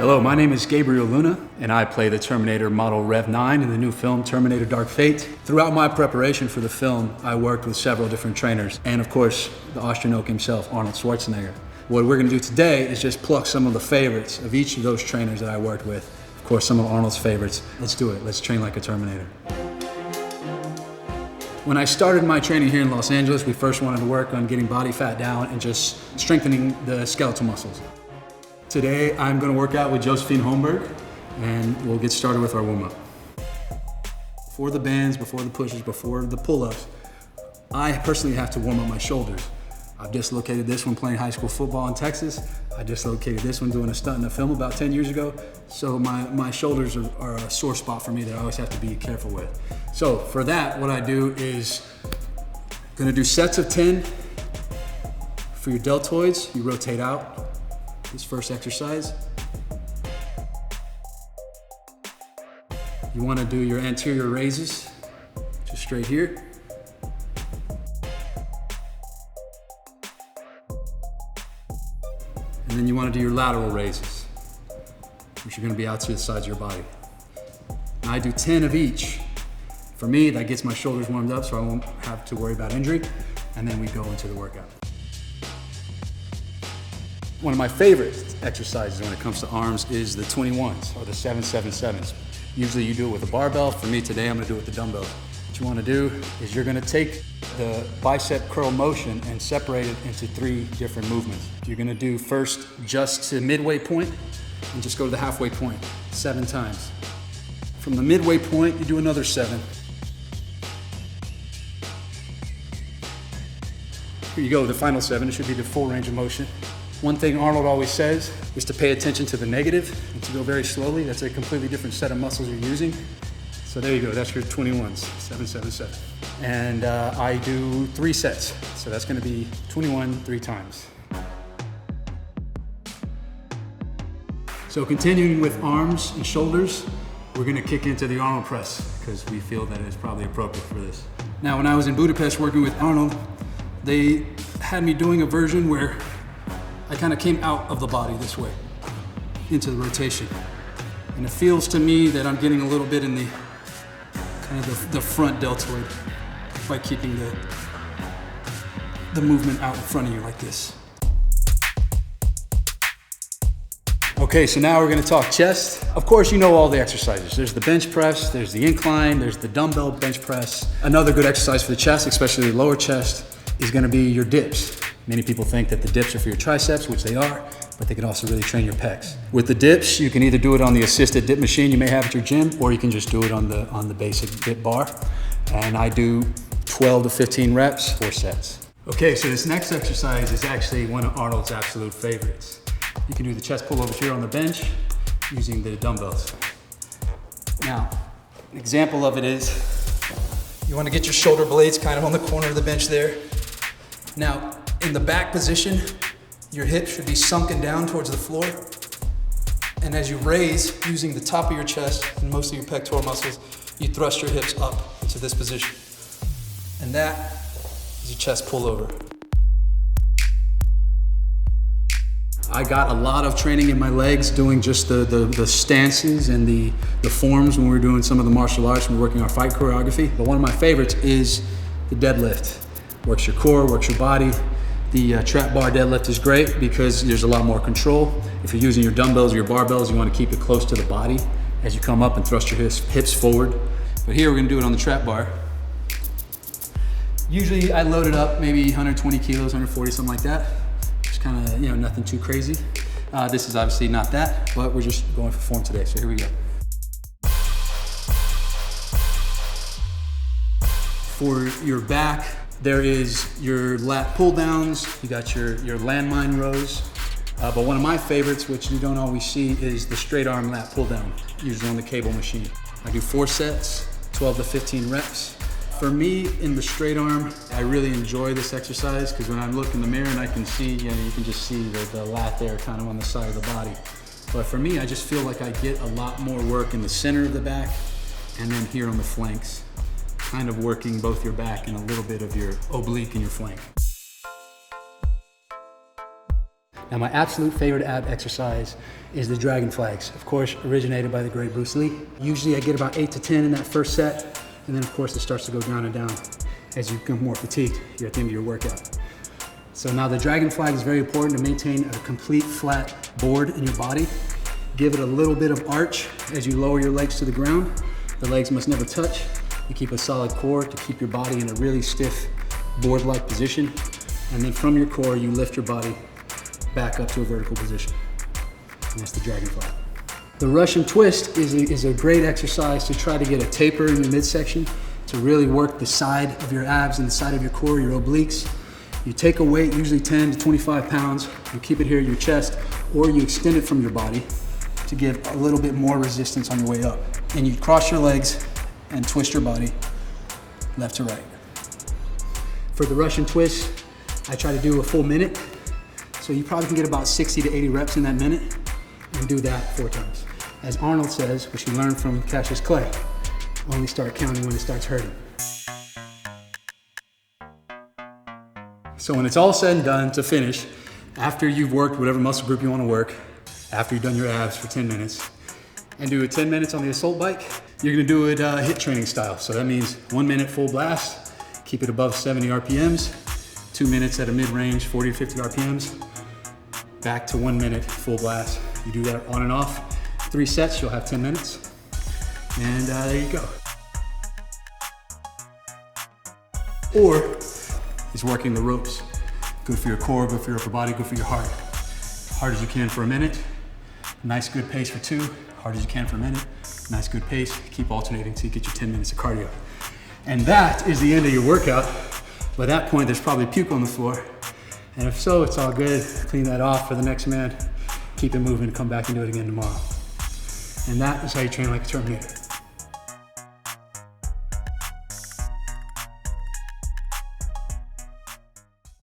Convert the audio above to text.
Hello, my name is Gabriel Luna, and I play the Terminator Model Rev 9 in the new film Terminator Dark Fate. Throughout my preparation for the film, I worked with several different trainers, and of course, the Austrian oak himself, Arnold Schwarzenegger. What we're gonna do today is just pluck some of the favorites of each of those trainers that I worked with. Of course, some of Arnold's favorites. Let's do it, let's train like a Terminator. When I started my training here in Los Angeles, we first wanted to work on getting body fat down and just strengthening the skeletal muscles. Today, I'm gonna work out with Josephine Holmberg, and we'll get started with our warm-up. Before the bands, before the pushes, before the pull-ups, I personally have to warm up my shoulders. I've dislocated this one playing high school football in Texas. I dislocated this one doing a stunt in a film about 10 years ago. So my shoulders are a sore spot for me that I always have to be careful with. So for that, what I do is gonna do sets of 10. For your deltoids, you rotate out. This first exercise. You want to do your anterior raises, just straight here. And then you want to do your lateral raises, which are going to be out to the sides of your body. Now I do 10 of each. For me, that gets my shoulders warmed up so I won't have to worry about injury. And then we go into the workout. One of my favorite exercises when it comes to arms is the 21s or the 777s. Usually you do it with a barbell. For me today, I'm gonna do it with the dumbbells. What you wanna do is you're gonna take the bicep curl motion and separate it into 3 different movements. You're gonna do first just to midway point and just go to the halfway point 7 times. From the midway point, you do another 7. Here you go, the final 7. It should be the full range of motion. One thing Arnold always says is to pay attention to the negative and to go very slowly. That's a completely different set of muscles you're using. So there you go, that's your 21s, 777. And I do 3 sets. So that's gonna be 21 3 times. So continuing with arms and shoulders, we're gonna kick into the Arnold press because we feel that it's probably appropriate for this. Now, when I was in Budapest working with Arnold, they had me doing a version where I kind of came out of the body this way, into the rotation. And it feels to me that I'm getting a little bit in the kind of the front deltoid by keeping the movement out in front of you like this. Okay, so now we're gonna talk chest. Of course, you know all the exercises. There's the bench press, there's the incline, there's the dumbbell bench press. Another good exercise for the chest, especially the lower chest, is gonna be your dips. Many people think that the dips are for your triceps, which they are, but they can also really train your pecs. With the dips, you can either do it on the assisted dip machine you may have at your gym, or you can just do it on the basic dip bar. And I do 12 to 15 reps, 4 sets. Okay, so this next exercise is actually one of Arnold's absolute favorites. You can do the chest pull over here on the bench using the dumbbells. Now, an example of it is, you want to get your shoulder blades kind of on the corner of the bench there. Now, in the back position, your hips should be sunken down towards the floor. And as you raise, using the top of your chest and most of your pectoral muscles, you thrust your hips up into this position. And that is your chest pullover. I got a lot of training in my legs doing just the stances and the forms when we were doing some of the martial arts when we were working our fight choreography. But one of my favorites is the deadlift. Works your core, works your body. The trap bar deadlift is great because there's a lot more control. If you're using your dumbbells or your barbells, you want to keep it close to the body as you come up and thrust your hips forward. But here we're going to do it on the trap bar. Usually I load it up maybe 120 kilos, 140, something like that. Just kind of, nothing too crazy. This is obviously not that, but we're just going for form today, so here we go. For your back, there is your lat pull downs, you got your landmine rows, but one of my favorites, which you don't always see, is the straight arm lat pull down, usually on the cable machine. I do 4 sets, 12 to 15 reps. For me, in the straight arm, I really enjoy this exercise because when I look in the mirror and I can see, you can just see the lat there kind of on the side of the body. But for me, I just feel like I get a lot more work in the center of the back and then here on the flanks. Kind of working both your back and a little bit of your oblique and your flank. Now my absolute favorite ab exercise is the dragon flags. Of course, originated by the great Bruce Lee. Usually I get about 8 to 10 in that first set, and then of course it starts to go down and down as you become more fatigued. You're at the end of your workout. So now the dragon flag is very important to maintain a complete flat board in your body. Give it a little bit of arch as you lower your legs to the ground. The legs must never touch. You keep a solid core to keep your body in a really stiff board-like position. And then from your core, you lift your body back up to a vertical position. And that's the dragon flag. The Russian twist is a great exercise to try to get a taper in your midsection, to really work the side of your abs and the side of your core, your obliques. You take a weight, usually 10 to 25 pounds, you keep it here in your chest, or you extend it from your body to give a little bit more resistance on your way up. And you cross your legs and twist your body left to right. For the Russian twist, I try to do a full minute. So you probably can get about 60 to 80 reps in that minute and do that 4 times. As Arnold says, which he learned from Cassius Clay, only start counting when it starts hurting. So when it's all said and done, to finish, after you've worked whatever muscle group you want to work, after you've done your abs for 10 minutes, and do 10 minutes on the assault bike, you're gonna do it HIIT training style. So that means 1 minute full blast, keep it above 70 RPMs, 2 minutes at a mid-range, 40 to 50 RPMs, back to 1 minute full blast. You do that on and off, 3 sets, you'll have 10 minutes, and there you go. Or is working the ropes. Good for your core, good for your upper body, good for your heart. Hard as you can for a minute, nice good pace for 2, hard as you can for a minute, nice good pace, keep alternating till you get your 10 minutes of cardio. And that is the end of your workout. By that point, there's probably puke on the floor. And if so, it's all good. Clean that off for the next man. Keep it moving, come back and do it again tomorrow. And that is how you train like a Terminator.